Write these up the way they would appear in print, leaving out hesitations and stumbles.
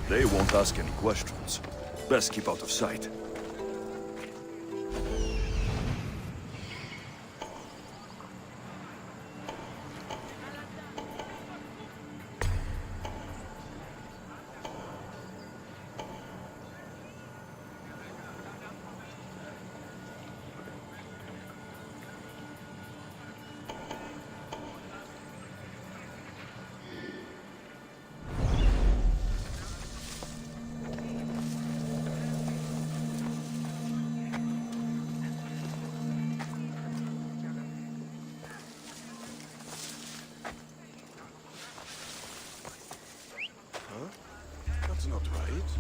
They won't ask any questions. Best keep out of sight. That's not right.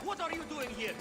What are you doing here?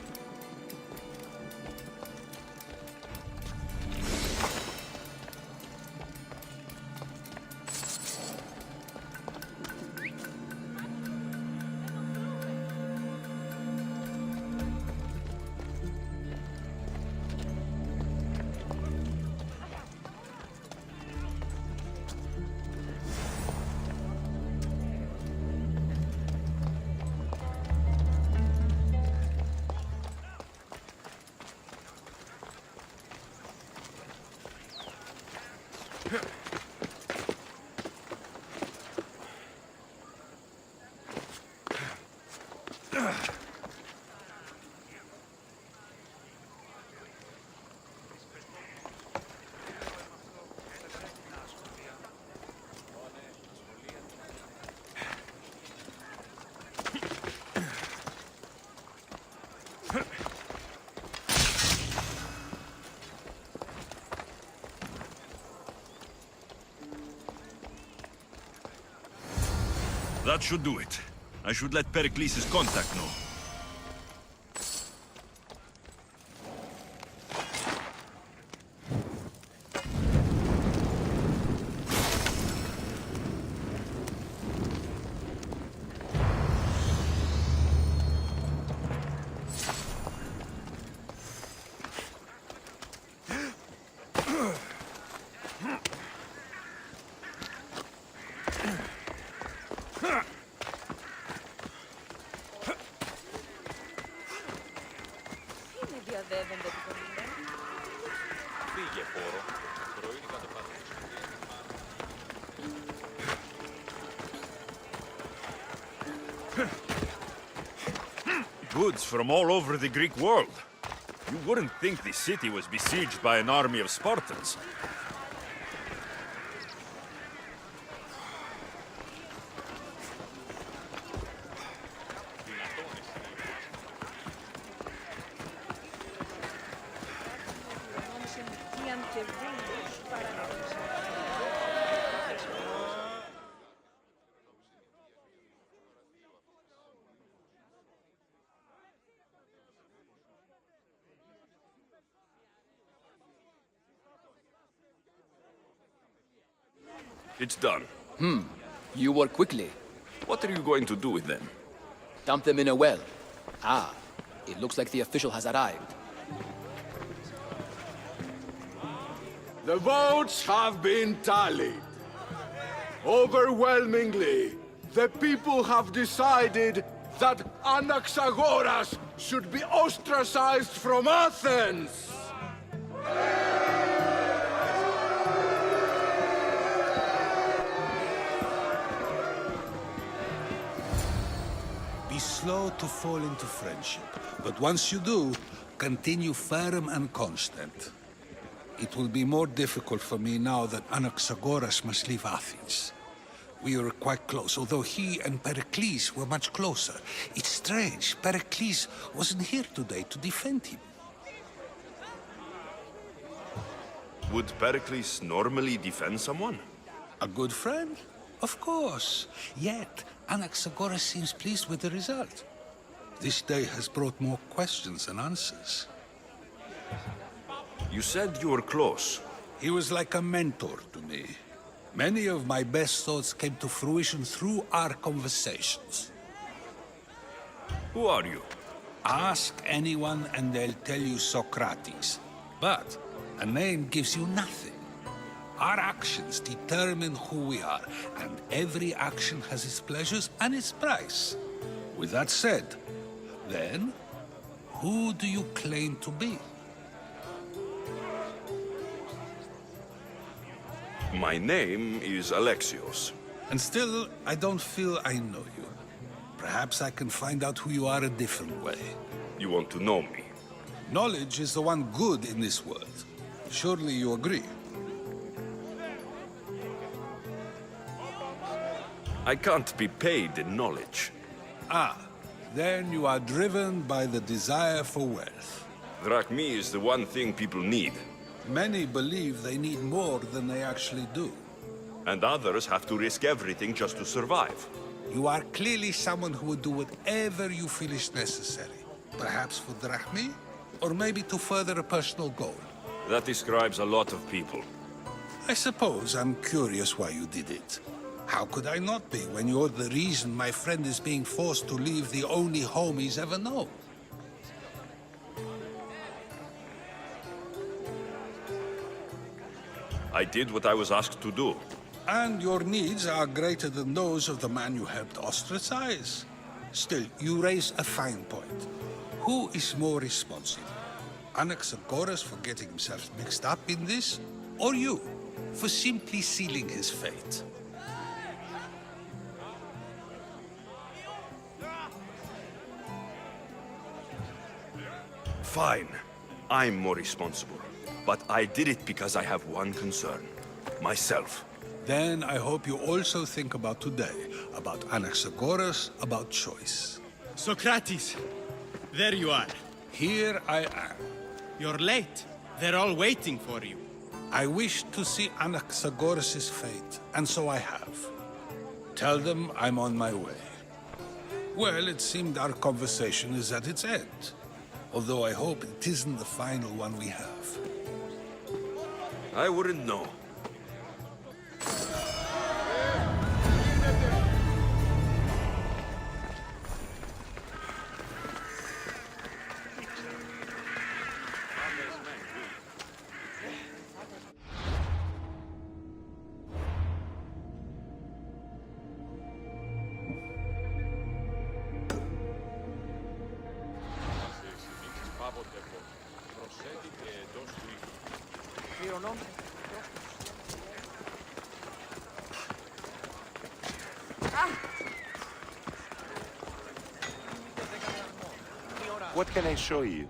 That should do it. I should let Pericles' contact know. Goods from all over the Greek world. You wouldn't think the city was besieged by an army of Spartans. It's done. You work quickly. What are you going to do with them? Dump them in a well. Ah, it looks like the official has arrived. The votes have been tallied. Overwhelmingly, the people have decided that Anaxagoras should be ostracized from Athens! Be slow to fall into friendship, but once you do, continue firm and constant. It will be more difficult for me now that Anaxagoras must leave Athens. We were quite close, although he and Pericles were much closer. It's strange, Pericles wasn't here today to defend him. Would Pericles normally defend someone? A good friend? Of course. Yet, Anaxagoras seems pleased with the result. This day has brought more questions than answers. You said you were close. He was like a mentor to me. Many of my best thoughts came to fruition through our conversations. Who are you? Ask anyone and they'll tell you Socrates. But a name gives you nothing. Our actions determine who we are, and every action has its pleasures and its price. With that said, then, who do you claim to be? My name is Alexios. And still, I don't feel I know you. Perhaps I can find out who you are a different way. You want to know me? Knowledge is the one good in this world. Surely you agree? I can't be paid in knowledge. Ah, then you are driven by the desire for wealth. Drachmi is the one thing people need. Many believe they need more than they actually do. And others have to risk everything just to survive. You are clearly someone who would do whatever you feel is necessary. Perhaps for drachmi, or maybe to further a personal goal. That describes a lot of people. I suppose I'm curious why you did it. How could I not be when you're the reason my friend is being forced to leave the only home he's ever known? I did what I was asked to do. And your needs are greater than those of the man you helped ostracize. Still, you raise a fine point. Who is more responsible? Anaxagoras for getting himself mixed up in this? Or you, for simply sealing his fate? Fine. I'm more responsible. But I did it because I have one concern. Myself. Then I hope you also think about today, about Anaxagoras, about choice. Socrates! There you are. Here I am. You're late. They're all waiting for you. I wish to see Anaxagoras' fate, and so I have. Tell them I'm on my way. Well, it seemed our conversation is at its end. Although I hope it isn't the final one we have. I wouldn't know. What can I show you?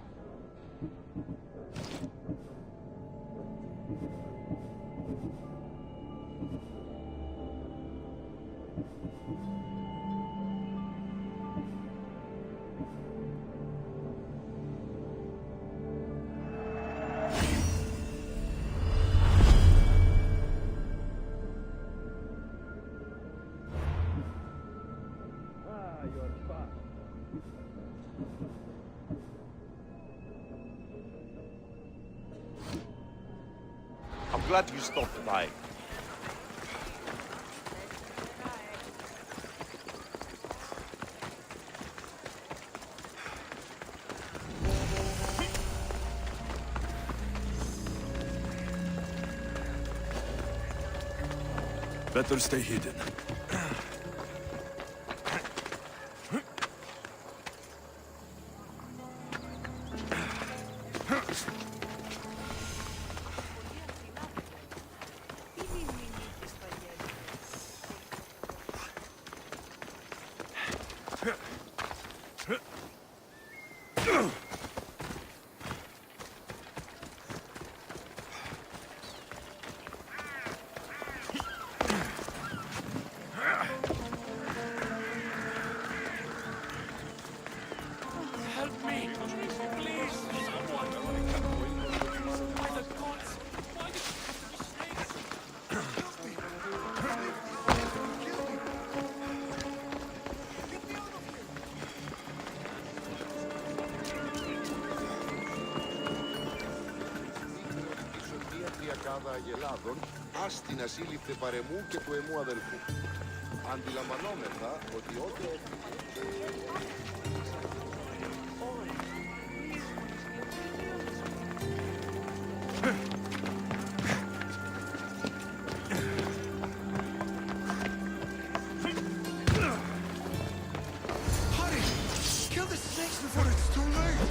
I'm glad you stopped by. Better stay hidden. Help me! Please, someone! By the gods! Why did you have to be snakes? Μία τριακάδα αγελάδων άστινα σύλληφτε παρεμού και του εμού αδελφού. Αντιλαμβανόμεθα ότι ό,τι Hurry! Kill the snakes before it's too late!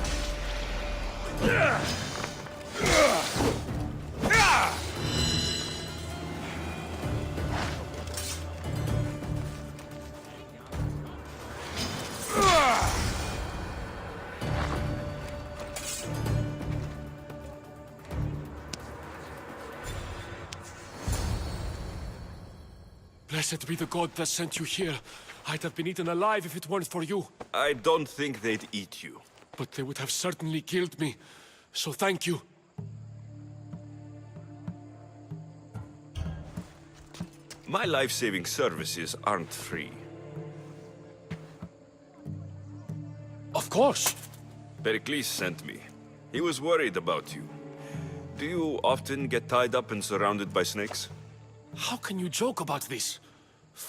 Blessed be the god that sent you here. I'd have been eaten alive if it weren't for you. I don't think they'd eat you. But they would have certainly killed me. So thank you. My life-saving services aren't free. Of course. Pericles sent me. He was worried about you. Do you often get tied up and surrounded by snakes? How can you joke about this?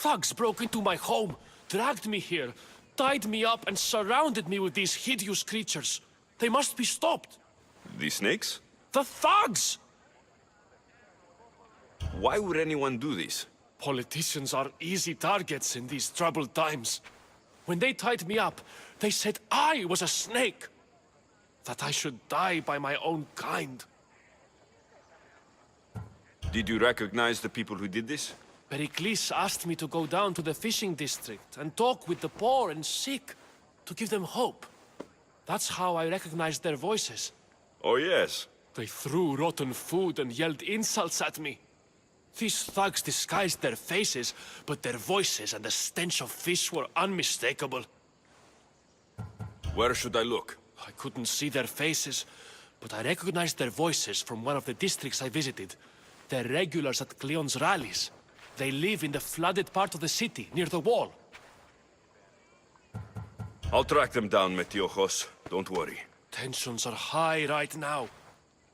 Thugs broke into my home, dragged me here, tied me up and surrounded me with these hideous creatures. They must be stopped. The snakes? The thugs! Why would anyone do this? Politicians are easy targets in these troubled times. When they tied me up, they said I was a snake. That I should die by my own kind. Did you recognize the people who did this? Pericles asked me to go down to the fishing district and talk with the poor and sick, to give them hope. That's how I recognized their voices. Oh, yes. They threw rotten food and yelled insults at me. These thugs disguised their faces, but their voices and the stench of fish were unmistakable. Where should I look? I couldn't see their faces, but I recognized their voices from one of the districts I visited. They're regulars at Cleon's rallies. They live in the flooded part of the city, near the wall. I'll track them down, Metiojos. Don't worry. Tensions are high right now.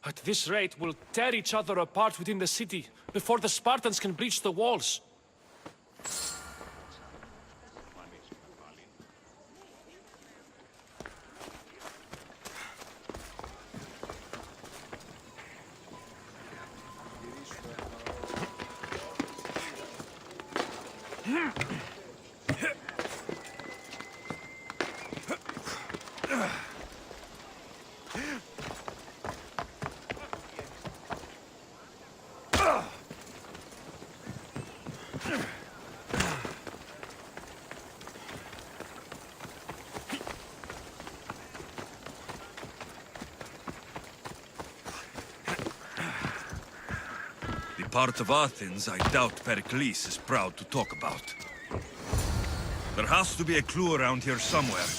At this rate, we'll tear each other apart within the city, before the Spartans can breach the walls. The part of Athens I doubt Pericles is proud to talk about. There has to be a clue around here somewhere.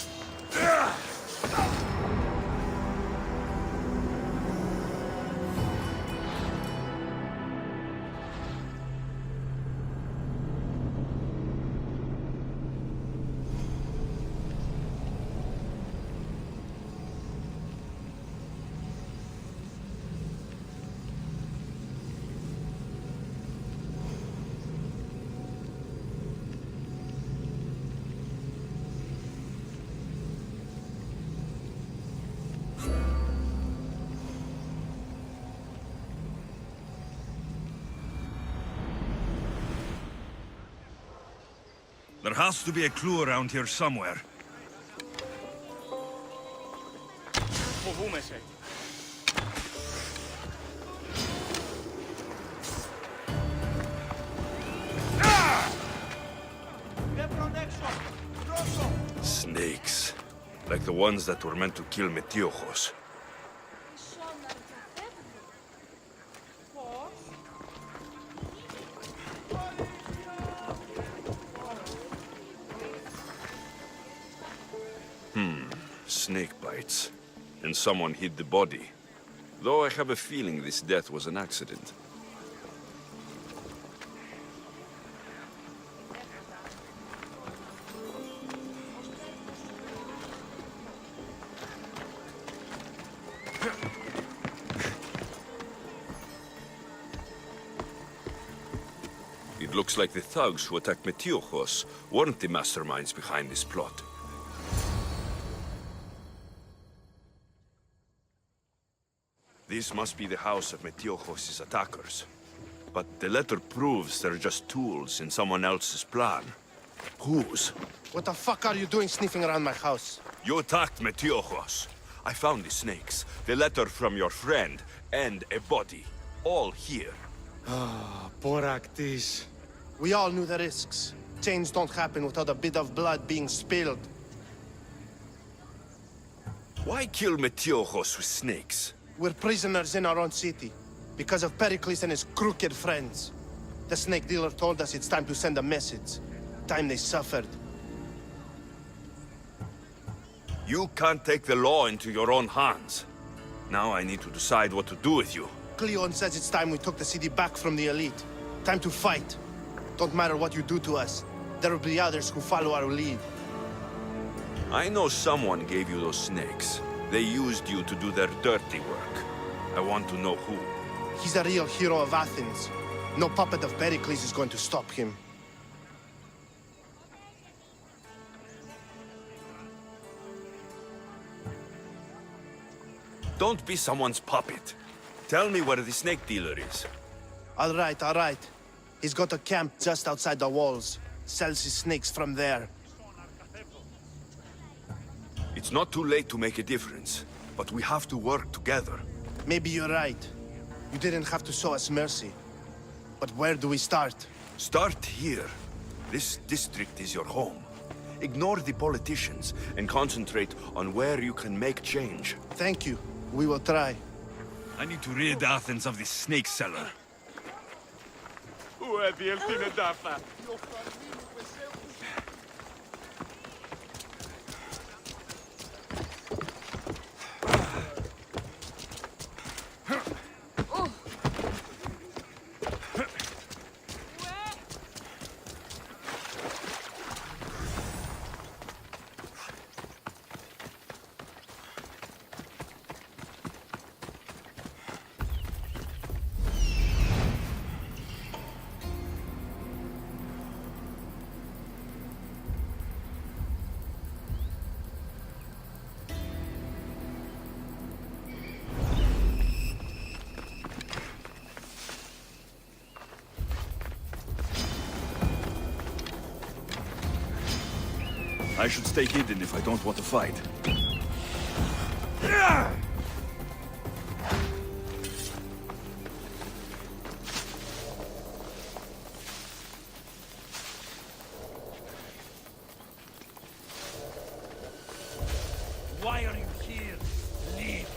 There has to be a clue around here somewhere. Φοβούμαι σε. Snakes. Like the ones that were meant to kill Metiochos. Snake bites. And someone hid the body. Though I have a feeling this death was an accident. It looks like the thugs who attacked Metiochos weren't the masterminds behind this plot. This must be the house of Metiochos' attackers. But the letter proves they're just tools in someone else's plan. Whose? What the fuck are you doing sniffing around my house? You attacked Metiochos. I found the snakes, the letter from your friend, and a body. All here. Boraktis. We all knew the risks. Change don't happen without a bit of blood being spilled. Why kill Metiochos with snakes? We're prisoners in our own city, because of Pericles and his crooked friends. The snake dealer told us it's time to send a message. Time they suffered. You can't take the law into your own hands. Now I need to decide what to do with you. Cleon says it's time we took the city back from the elite. Time to fight. Don't matter what you do to us. There will be others who follow our lead. I know someone gave you those snakes. They used you to do their dirty work. I want to know who. He's a real hero of Athens. No puppet of Pericles is going to stop him. Don't be someone's puppet. Tell me where the snake dealer is. All right. He's got a camp just outside the walls. Sells his snakes from there. It's not too late to make a difference, but we have to work together. Maybe you're right. You didn't have to show us mercy. But where do we start? Start here. This district is your home. Ignore the politicians and concentrate on where you can make change. Thank you. We will try. I need to rid Athens of this snake seller. I should stay hidden if I don't want to fight. Why are you here? Leave.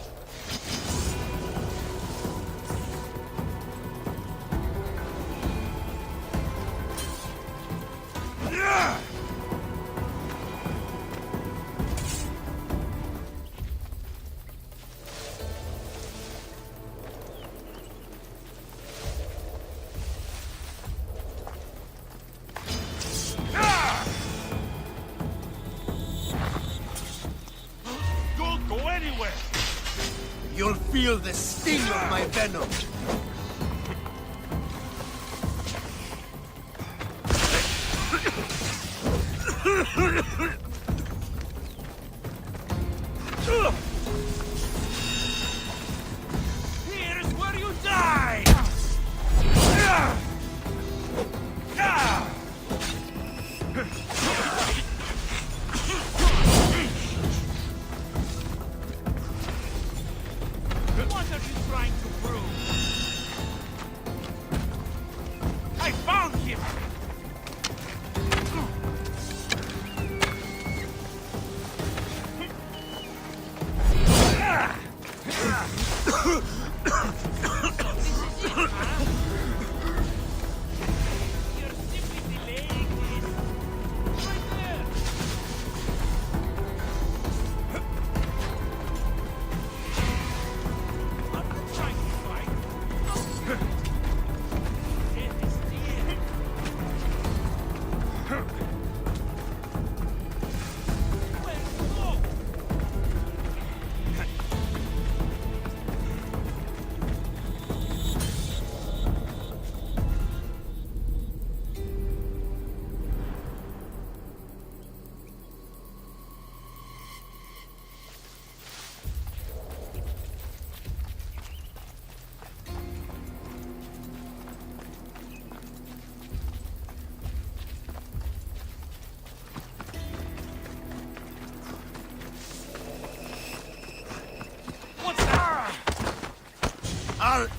You'll feel the sting of my venom. Here's where you die!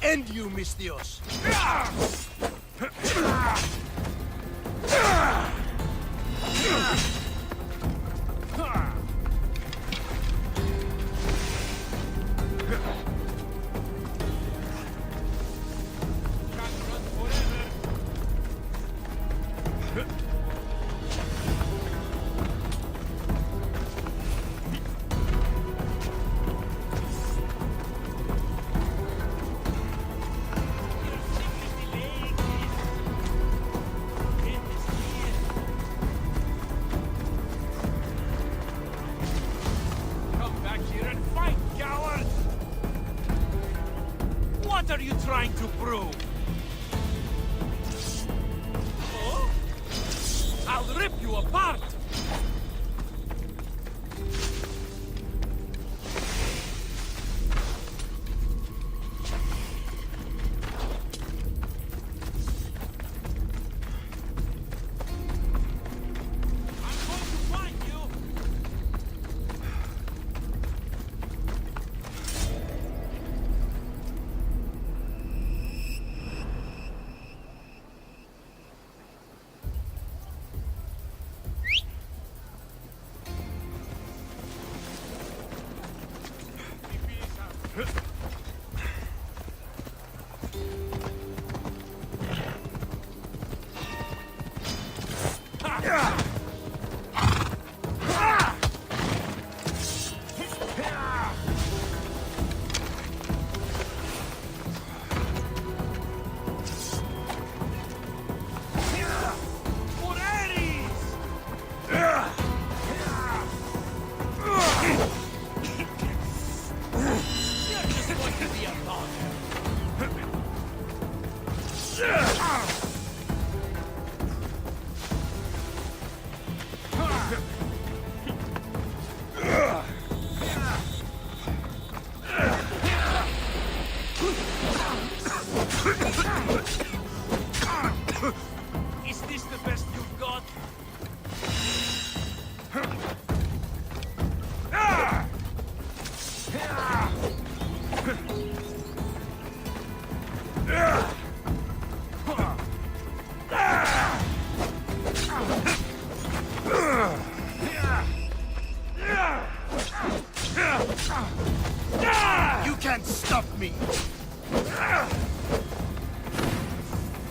end you, mis Dios. Come back here and fight, coward! What are you trying to prove? Oh? I'll rip you apart! I'm going to find you! Is this the best you've got? You can't stop me.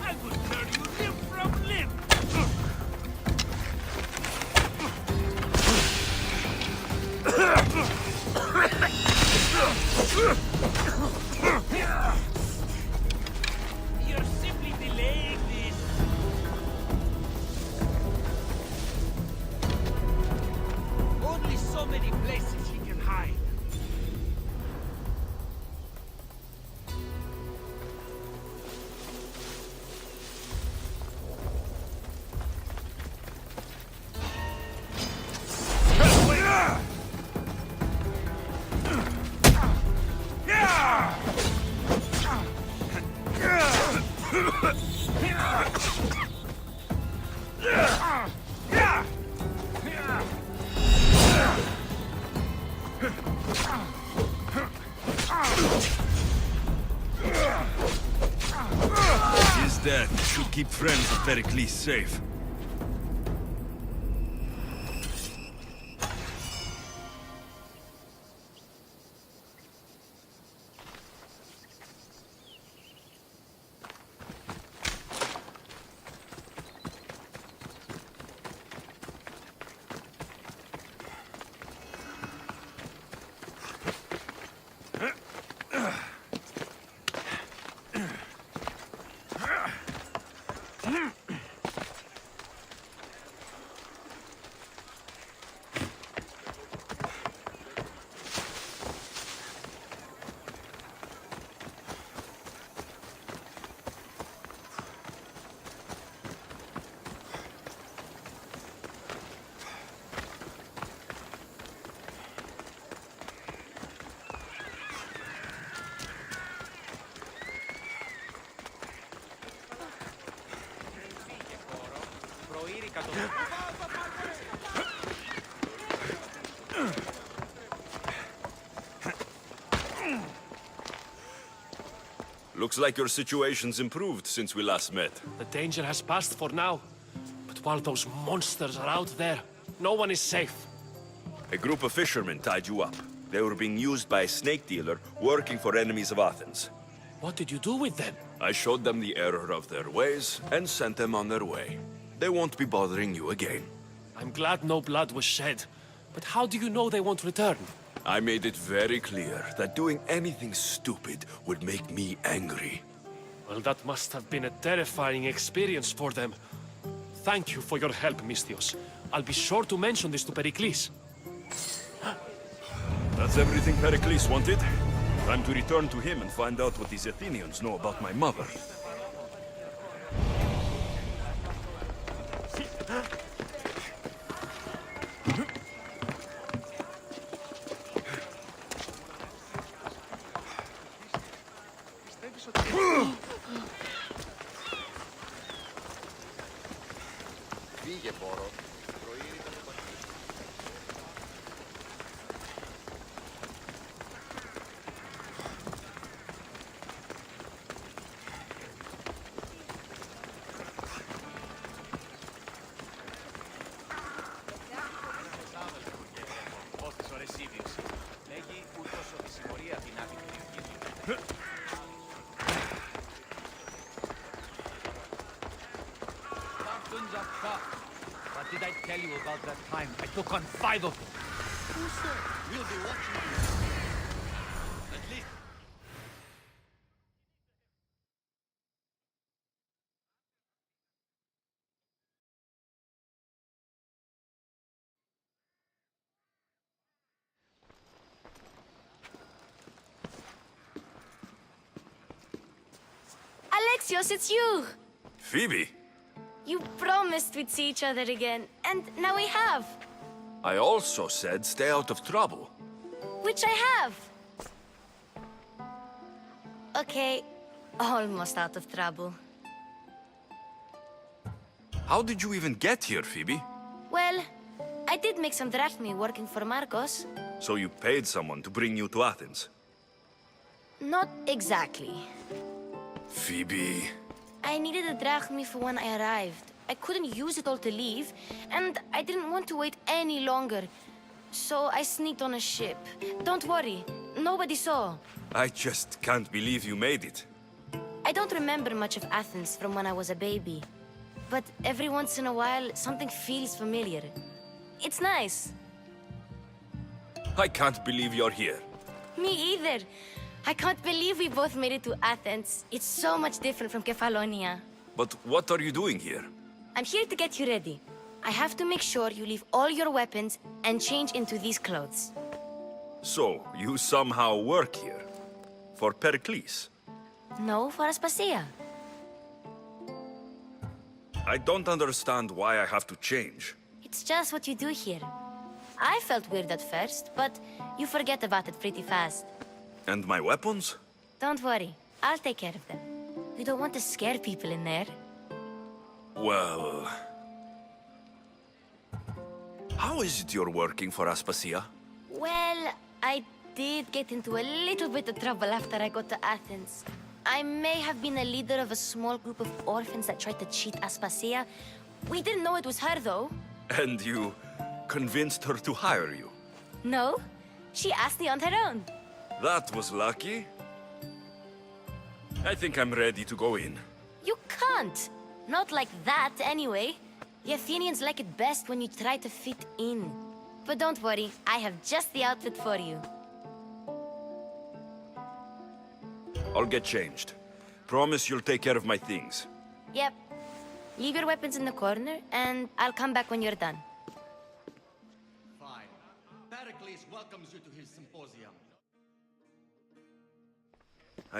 I will turn you limb from limb! You're simply delaying this. Only so many places he can hide. His death should keep friends of Pericles safe. Looks like your situation's improved since we last met. The danger has passed for now. But while those monsters are out there, no one is safe. A group of fishermen tied you up. They were being used by a snake dealer working for enemies of Athens. What did you do with them? I showed them the error of their ways and sent them on their way. They won't be bothering you again. I'm glad no blood was shed. But how do you know they won't return? I made it very clear that doing anything stupid would make me angry. Well, that must have been a terrifying experience for them. Thank you for your help, Misthios. I'll be sure to mention this to Pericles. That's everything Pericles wanted. Time to return to him and find out what these Athenians know about my mother. Φύγε, Πόρο. Πρωί ήταν το παχύ. Όθης ο Ρεσίδιος. Λέγει ούτως ότι συμμορία την άδικη του Ευγένειου. Captains are tough. But did I tell you about that time I took on 5 of them? Who said? We'll be watching you. At least... Alexios, it's you! Phoebe! You promised we'd see each other again, and now we have. I also said stay out of trouble. Which I have. Okay, almost out of trouble. How did you even get here, Phoebe? Well, I did make some drachmi working for Marcos. So you paid someone to bring you to Athens? Not exactly. Phoebe... I needed a drachmi for when I arrived. I couldn't use it all to leave, and I didn't want to wait any longer. So I sneaked on a ship. Don't worry, nobody saw. I just can't believe you made it. I don't remember much of Athens from when I was a baby. But every once in a while, something feels familiar. It's nice. I can't believe you're here. Me either. I can't believe we both made it to Athens. It's so much different from Kefalonia. But what are you doing here? I'm here to get you ready. I have to make sure you leave all your weapons and change into these clothes. So, you somehow work here? For Pericles? No, for Aspasia. I don't understand why I have to change. It's just what you do here. I felt weird at first, but you forget about it pretty fast. And my weapons? Don't worry, I'll take care of them. You don't want to scare people in there. Well... How is it you're working for Aspasia? Well, I did get into a little bit of trouble after I got to Athens. I may have been a leader of a small group of orphans that tried to cheat Aspasia. We didn't know it was her, though. And you convinced her to hire you? No, she asked me on her own. That was lucky. I think I'm ready to go in. You can't. Not like that, anyway. The Athenians like it best when you try to fit in. But don't worry, I have just the outfit for you. I'll get changed. Promise you'll take care of my things. Yep. Leave your weapons in the corner, and I'll come back when you're done. Fine. Pericles welcomes you to his symposium.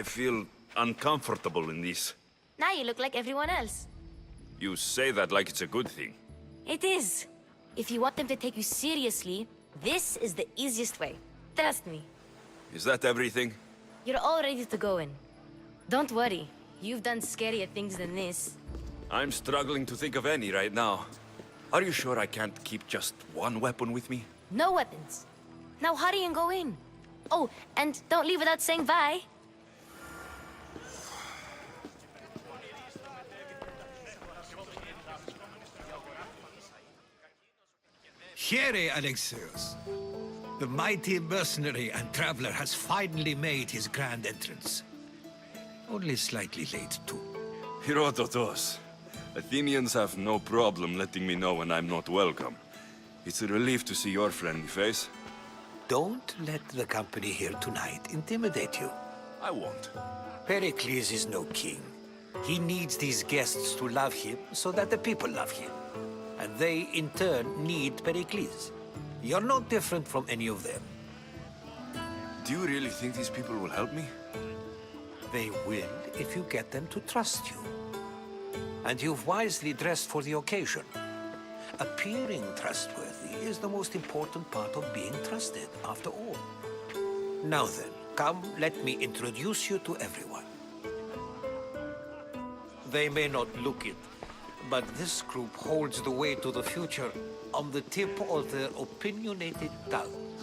I feel uncomfortable in this. Now you look like everyone else. You say that like it's a good thing. It is. If you want them to take you seriously, this is the easiest way. Trust me. Is that everything? You're all ready to go in. Don't worry. You've done scarier things than this. I'm struggling to think of any right now. Are you sure I can't keep just one weapon with me? No weapons. Now hurry and go in. Oh, and don't leave without saying bye. Here, Alexios. The mighty mercenary and traveler has finally made his grand entrance. Only slightly late, too. Herodotos. Athenians have no problem letting me know when I'm not welcome. It's a relief to see your friendly face. Don't let the company here tonight intimidate you. I won't. Pericles is no king. He needs these guests to love him so that the people love him. And they, in turn, need Pericles. You're no different from any of them. Do you really think these people will help me? They will if you get them to trust you. And you've wisely dressed for the occasion. Appearing trustworthy is the most important part of being trusted, after all. Now then, come, let me introduce you to everyone. They may not look it, but this group holds the way to the future on the tip of their opinionated tongues.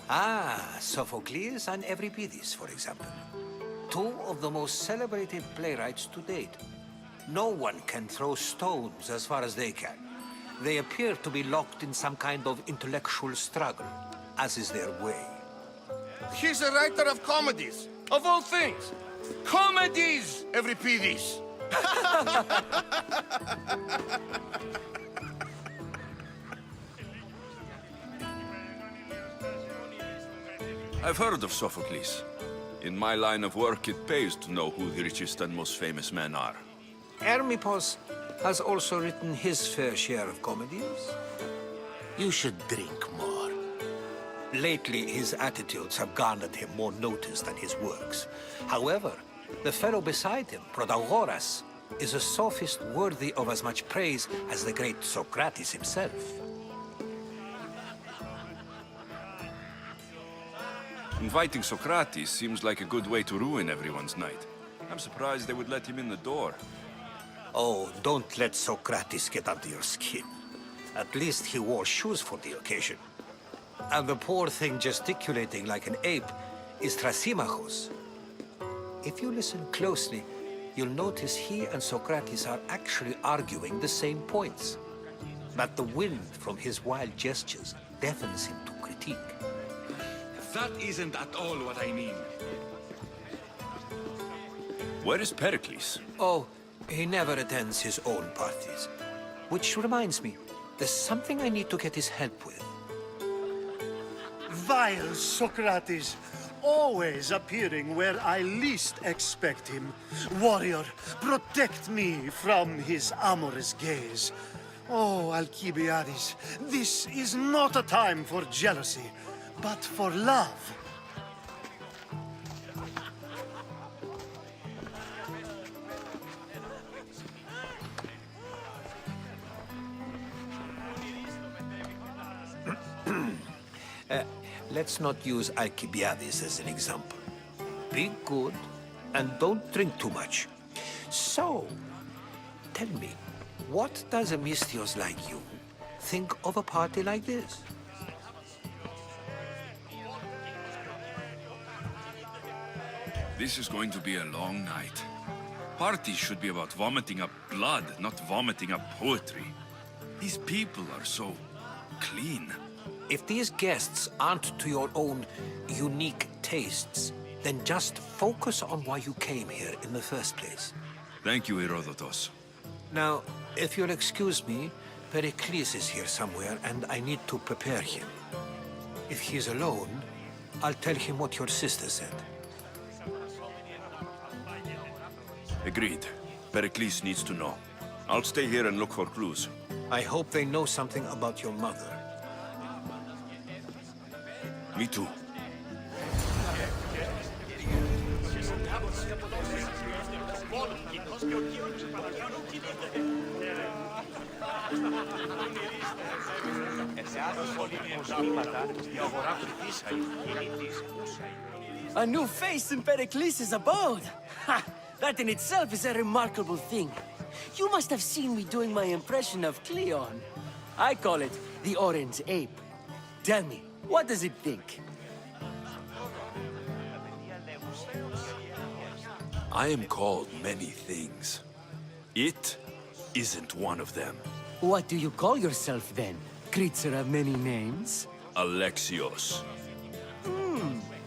Ah, Sophocles and Euripides, for example. Two of the most celebrated playwrights to date. No one can throw stones as far as they can. They appear to be locked in some kind of intellectual struggle, as is their way. He's a writer of comedies, of all things. Comedies, Euripides. I've heard of Sophocles. In my line of work, it pays to know who the richest and most famous men are. Hermippos has also written his fair share of comedies. You should drink more. Lately, his attitudes have garnered him more notice than his works. However, the fellow beside him, Protagoras, is a sophist worthy of as much praise as the great Socrates himself. Inviting Socrates seems like a good way to ruin everyone's night. I'm surprised they would let him in the door. Oh, don't let Socrates get under your skin. At least he wore shoes for the occasion. And the poor thing gesticulating like an ape is Thrasymachos. If you listen closely, you'll notice he and Socrates are actually arguing the same points. But the wind from his wild gestures deafens him to critique. That isn't at all what I mean. Where is Pericles? Oh, he never attends his own parties. Which reminds me, there's something I need to get his help with. Vile Socrates, always appearing where I least expect him. Warrior, protect me from his amorous gaze. Oh, Alcibiades, this is not a time for jealousy, but for love. Let's not use Alcibiades as an example. Be good, and don't drink too much. So, tell me, what does a Misthios like you think of a party like this? This is going to be a long night. Parties should be about vomiting up blood, not vomiting up poetry. These people are so clean. If these guests aren't to your own unique tastes, then just focus on why you came here in the first place. Thank you, Herodotos. Now, if you'll excuse me, Pericles is here somewhere, and I need to prepare him. If he's alone, I'll tell him what your sister said. Agreed. Pericles needs to know. I'll stay here and look for clues. I hope they know something about your mother. Me too. A new face in Pericles' abode! Ha! That in itself is a remarkable thing. You must have seen me doing my impression of Cleon. I call it the Orange Ape. Tell me, what does it think? I am called many things. It isn't one of them. What do you call yourself then? Creature of many names? Alexios.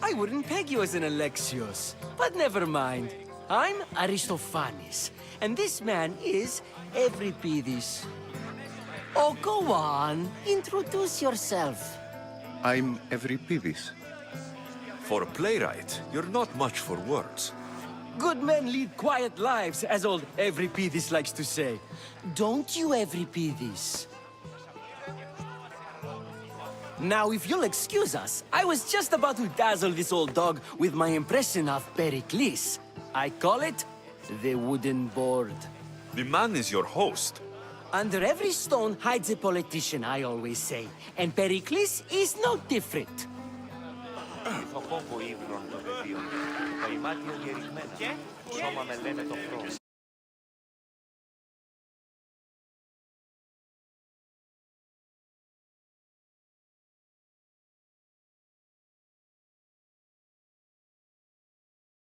I wouldn't peg you as an Alexios, but never mind. I'm Aristophanes, and this man is Euripides. Oh, go on. Introduce yourself. I'm Euripides. For a playwright, you're not much for words. Good men lead quiet lives, as old Euripides likes to say. Don't you, Euripides? Now, if you'll excuse us, I was just about to dazzle this old dog with my impression of Pericles. I call it the wooden board. The man is your host. Under every stone hides a politician, I always say. And Pericles is no different. Το κόμπο ύβρον το πεδίο. Τα ημάτια γερισμένα. Το σώμα με λένε το χρόνο.